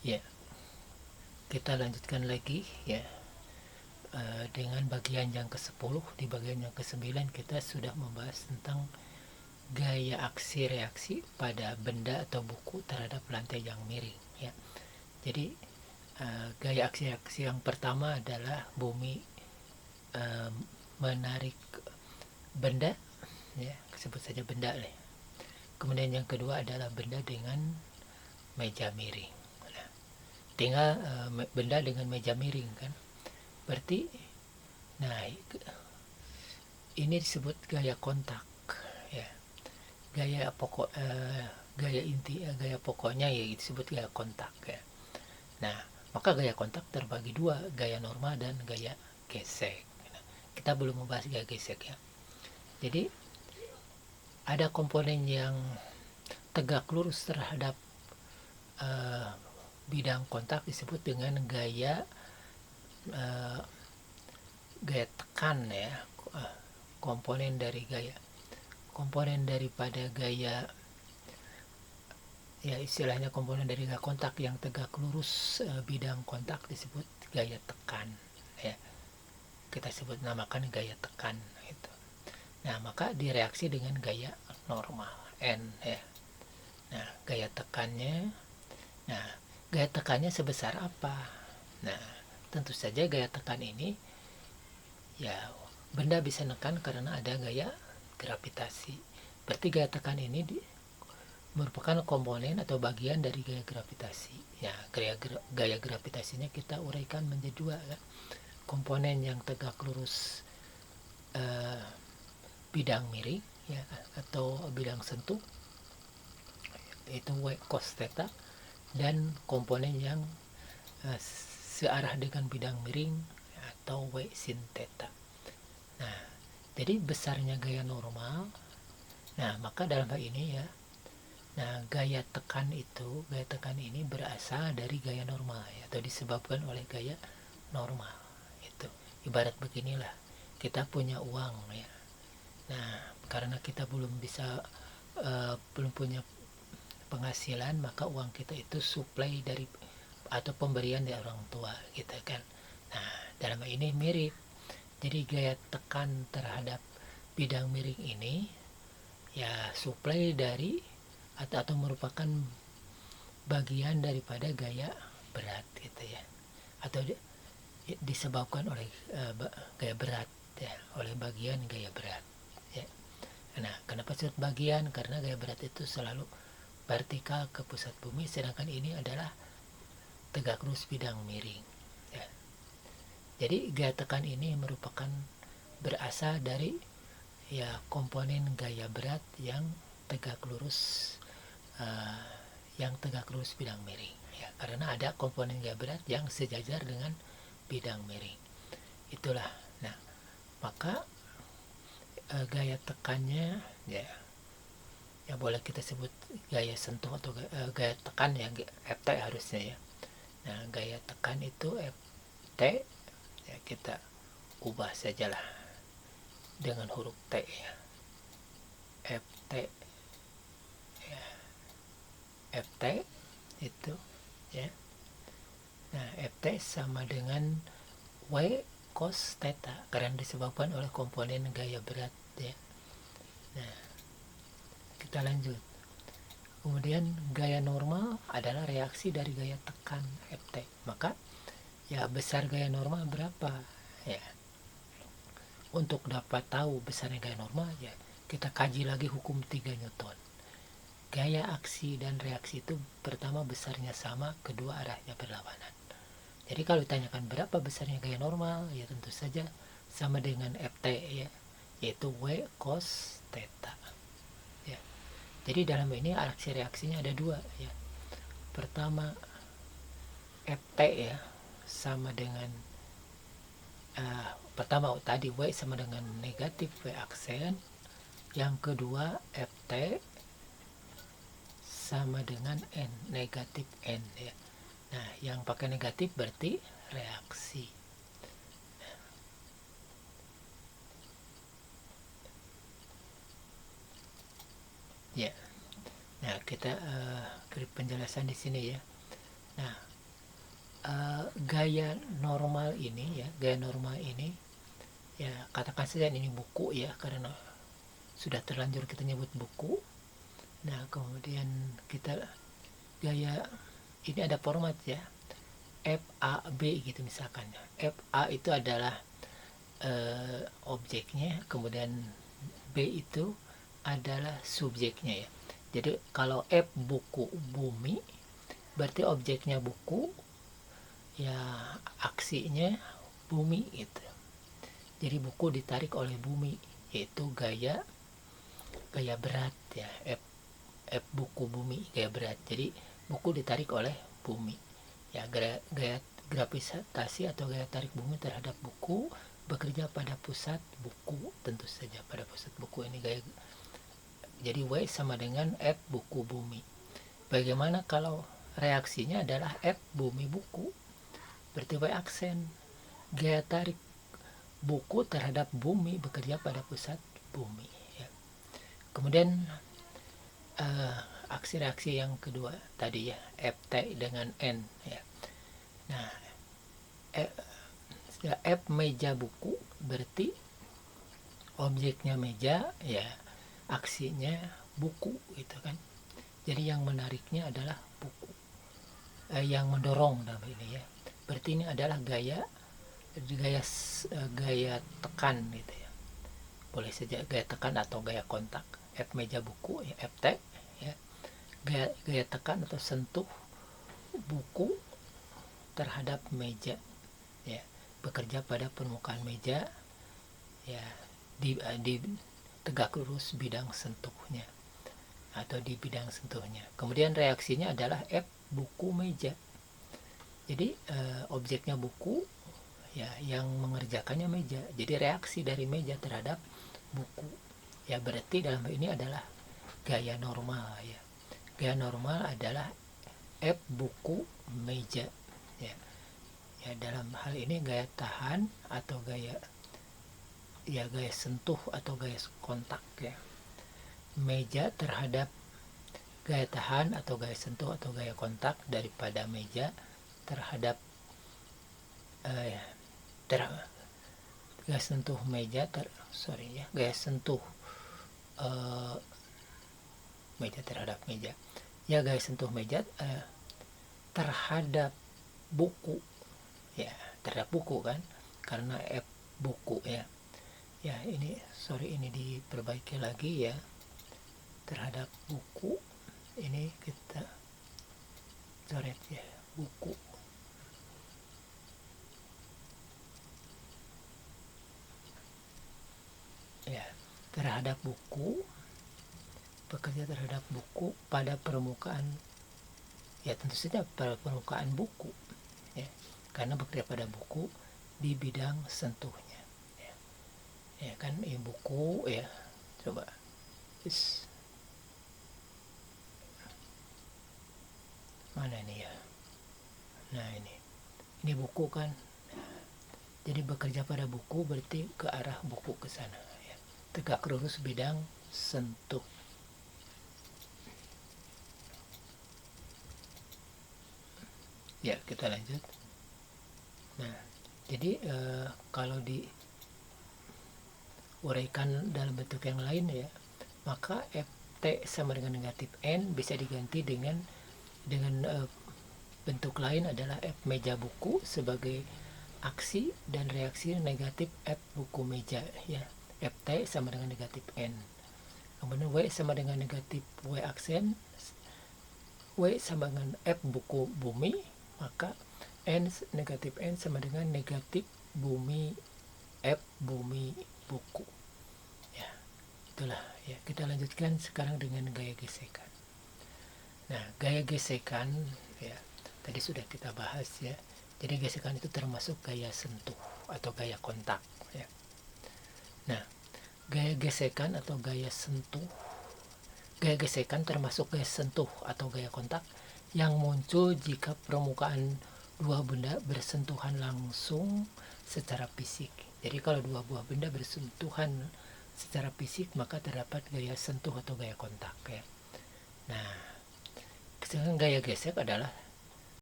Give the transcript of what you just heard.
Ya, kita lanjutkan lagi ya, dengan bagian yang ke-10. Di bagian yang ke-9 kita sudah membahas tentang gaya aksi reaksi pada benda atau buku terhadap lantai yang miring ya. Jadi gaya aksi yang pertama adalah bumi uh, menarik benda ya, sebut saja benda lah. Kemudian yang kedua adalah benda dengan meja miring. Nah, tinggal benda dengan meja miring kan, berarti nah ini disebut gaya kontak ya. Gaya inti, gaya pokoknya ya disebut gaya kontak ya. Nah, maka gaya kontak terbagi dua, gaya normal dan gaya gesek. Nah, kita belum membahas gaya gesek ya. Jadi ada komponen yang tegak lurus terhadap uh, bidang kontak disebut dengan uh, gaya tekan ya. Komponen daripada gaya ya, istilahnya komponen dari gaya kontak yang tegak lurus bidang kontak disebut gaya tekan ya. Kita sebut namakan gaya tekan itu. Nah, maka direaksi dengan gaya normal N ya. Nah, gaya tekannya sebesar apa? Nah, tentu saja gaya tekan ini ya, benda bisa nekan karena ada gaya gravitasi. Berarti gaya tekan ini merupakan komponen atau bagian dari gaya gravitasi. Ya, gaya gravitasinya kita uraikan menjadi dua ya. Komponen yang tegak lurus bidang miring ya, atau bidang sentuh itu W cos theta, dan komponen yang searah dengan bidang miring atau W sin theta. Nah, jadi besarnya gaya normal. Nah, maka dalam hal ini ya, nah gaya tekan ini berasal dari gaya normal ya, atau disebabkan oleh gaya normal. Itu ibarat beginilah, kita punya uang ya. Nah, karena kita belum punya penghasilan, maka uang kita itu supply dari atau pemberian dari orang tua gitu kan. Nah, dalam ini mirip. Jadi gaya tekan terhadap bidang miring ini ya supply dari atau merupakan bagian daripada gaya berat gitu ya, atau disebabkan oleh gaya berat ya, oleh bagian gaya berat ya. Nah, kenapa disebut bagian? Karena gaya berat itu selalu vertikal ke pusat bumi, sedangkan ini adalah tegak lurus bidang miring ya. Jadi gaya tekan ini merupakan berasal dari ya komponen gaya berat yang tegak lurus uh, bidang miring ya, karena ada komponen gaya berat yang sejajar dengan bidang miring itulah. Nah, maka gaya tekannya ya, ya boleh kita sebut gaya sentuh atau gaya tekan ya, Ft harusnya ya. Nah, gaya tekan itu Ft ya, kita ubah sajalah dengan huruf T ya, Ft ya, Ft itu ya. Nah, Ft sama dengan W cos theta karena disebabkan oleh komponen gaya berat ya. Nah, kita lanjut. Kemudian gaya normal adalah reaksi dari gaya tekan Ft. Maka ya besar gaya normal berapa ya. Untuk dapat tahu besarnya gaya normal ya, kita kaji lagi hukum 3 Newton. Gaya aksi dan reaksi itu pertama besarnya sama, kedua arahnya berlawanan. Jadi kalau ditanyakan berapa besarnya gaya normal, ya tentu saja sama dengan Ft ya, yaitu W cos theta ya. Jadi dalam ini aksi reaksinya ada dua ya. Pertama Ft ya sama dengan pertama tadi W sama dengan negatif W aksen. Yang kedua Ft sama dengan N, negatif N ya. Nah, yang pakai negatif berarti reaksi. Ya. Nah, kita beri penjelasan di sini ya. Nah, gaya normal ini ya, ya katakan saja ini buku ya, karena sudah terlanjur kita nyebut buku. Nah kemudian kita gaya ini ada format ya, FAB gitu misalkan. FA itu adalah objeknya, kemudian B itu adalah subjeknya ya. Jadi kalau F buku bumi, berarti objeknya buku, ya aksinya bumi gitu. Jadi buku ditarik oleh bumi, yaitu gaya berat ya. F buku bumi, gaya berat. Jadi buku ditarik oleh bumi. Ya, gaya gravitasi atau gaya tarik bumi terhadap buku bekerja pada pusat buku, tentu saja pada pusat buku ini gaya. Jadi W sama dengan F buku bumi. Bagaimana kalau reaksinya adalah F bumi buku? Berarti Y aksen. Gaya tarik buku terhadap bumi bekerja pada pusat bumi ya. Kemudian aksi reaksi yang kedua tadi ya, FT dengan N ya. Nah, F meja buku berarti objeknya meja ya, aksinya buku gitu kan. Jadi yang menariknya adalah buku, yang mendorong dalam ini ya. Berarti ini adalah gaya tekan gitu ya. Boleh saja gaya tekan atau gaya kontak. F meja buku ya, FT ya. Gaya tekan atau sentuh buku terhadap meja ya, bekerja pada permukaan meja ya, di tegak lurus bidang sentuhnya atau di bidang sentuhnya. Kemudian reaksinya adalah F buku meja. Jadi objeknya buku ya, yang mengerjakannya meja. Jadi reaksi dari meja terhadap buku ya, berarti dalam ini adalah gaya normal ya. Gaya normal adalah F buku meja ya. Ya, dalam hal ini gaya tahan atau gaya sentuh atau gaya kontak ya. Meja terhadap gaya tahan atau gaya sentuh atau gaya kontak daripada meja terhadap gaya sentuh meja gaya sentuh meja terhadap meja ya, gaya sentuh meja terhadap buku ya, terhadap buku kan, karena F buku ya. Ya ini ini diperbaiki lagi ya, terhadap buku ini kita coret ya, buku ya, terhadap buku, bekerja terhadap buku pada permukaan ya, tentu saja pada permukaan buku ya, karena bekerja pada buku di bidang sentuhnya ya. Ya kan, buku ya, coba mana ini ya. Nah ini buku kan, jadi bekerja pada buku berarti ke arah buku ke sana ya, tegak lurus bidang sentuh. Ya kita lanjut. Nah jadi kalau diuraikan dalam bentuk yang lain ya, maka FT sama dengan negatif N bisa diganti dengan bentuk lain adalah F meja buku sebagai aksi dan reaksi negatif F buku meja ya. FT sama dengan negatif N. Kemudian W sama dengan negatif W aksen. W sama dengan F buku bumi, maka N negatif N sama dengan negatif bumi F bumi buku ya. Itulah ya, kita lanjutkan sekarang dengan gaya gesekan. Nah gaya gesekan ya, tadi sudah kita bahas ya. Jadi gesekan itu termasuk gaya sentuh atau gaya kontak ya. Nah gaya gesekan atau gaya sentuh, gaya gesekan termasuk gaya sentuh atau gaya kontak yang muncul jika permukaan dua benda bersentuhan langsung secara fisik. Jadi kalau dua buah benda bersentuhan secara fisik, maka terdapat gaya sentuh atau gaya kontak ya. Nah sedangkan gaya gesek adalah